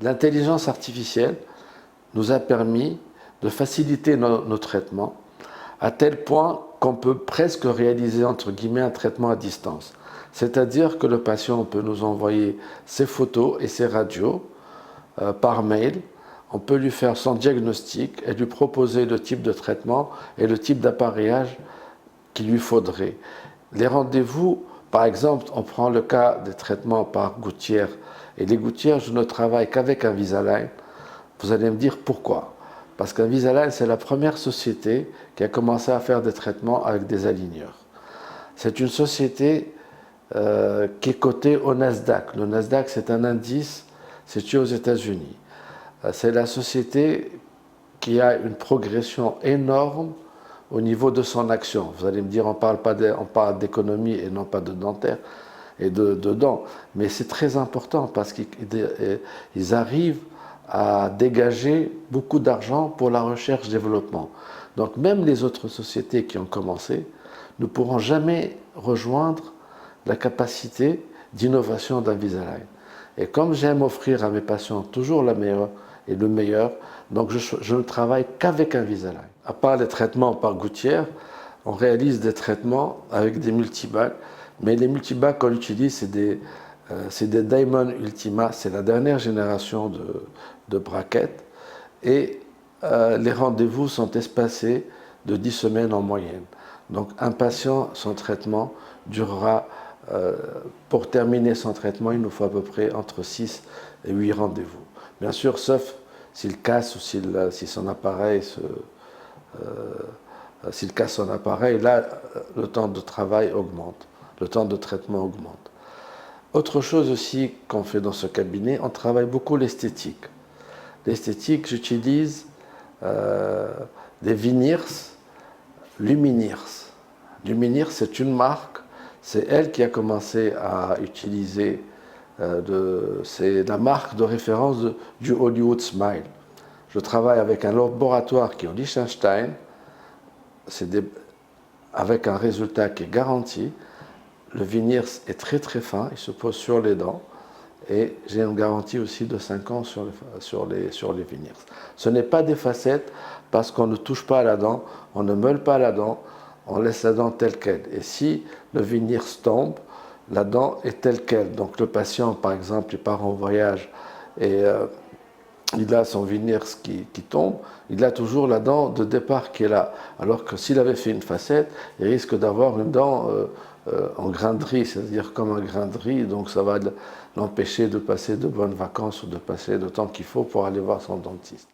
L'intelligence artificielle nous a permis de faciliter nos traitements à tel point qu'on peut presque réaliser, entre guillemets, un traitement à distance. C'est-à-dire que le patient peut nous envoyer ses photos et ses radios par mail. On peut lui faire son diagnostic et lui proposer le type de traitement et le type d'appareillage qu'il lui faudrait. Les rendez-vous, par exemple, on prend le cas des traitements par gouttière. Et les gouttières, je ne travaille qu'avec Invisalign. Vous allez me dire pourquoi. Parce qu'Invisalign, c'est la première société qui a commencé à faire des traitements avec des aligneurs. C'est une société qui est cotée au Nasdaq. Le Nasdaq, c'est un indice situé aux États-Unis. C'est la société qui a une progression énorme au niveau de son action. Vous allez me dire, on parle d'économie et non pas de dentaire et de dents. Mais c'est très important parce qu'ils arrivent à dégager beaucoup d'argent pour la recherche-développement. Donc même les autres sociétés qui ont commencé ne pourront jamais rejoindre la capacité d'innovation d'Invisalign. Et comme j'aime offrir à mes patients toujours la meilleure et le meilleur, donc je ne travaille qu'avec Invisalign. À part les traitements par gouttière, on réalise des traitements avec des multibacs, mais les multibacs qu'on utilise, c'est des Diamond Ultima, c'est la dernière génération de braquettes, et les rendez-vous sont espacés de 10 semaines en moyenne. Donc un patient, son traitement durera, pour terminer son traitement, il nous faut à peu près entre 6 et 8 rendez-vous. Bien sûr, sauf s'il casse ou si son appareil s'il casse son appareil, là, le temps de travail augmente, le temps de traitement augmente. Autre chose aussi qu'on fait dans ce cabinet, on travaille beaucoup l'esthétique. L'esthétique, j'utilise des veneers Lumineers. Lumineers, c'est une marque, c'est elle qui a commencé à utiliser, c'est la marque de référence du Hollywood Smile. Je travaille avec un laboratoire qui est au Liechtenstein, avec un résultat qui est garanti. Le veneers est très très fin, il se pose sur les dents et j'ai une garantie aussi de 5 ans sur les veneers. Ce n'est pas des facettes parce qu'on ne touche pas à la dent, on ne meule pas la dent, on laisse la dent telle qu'elle. Et si le veneers tombe, la dent est telle qu'elle. Donc le patient, par exemple, il part en voyage et il a son veneers qui tombe, il a toujours la dent de départ qui est là. Alors que s'il avait fait une facette, il risque d'avoir une dent en grain de riz, c'est-à-dire comme un grain de riz, donc ça va l'empêcher de passer de bonnes vacances ou de passer le temps qu'il faut pour aller voir son dentiste.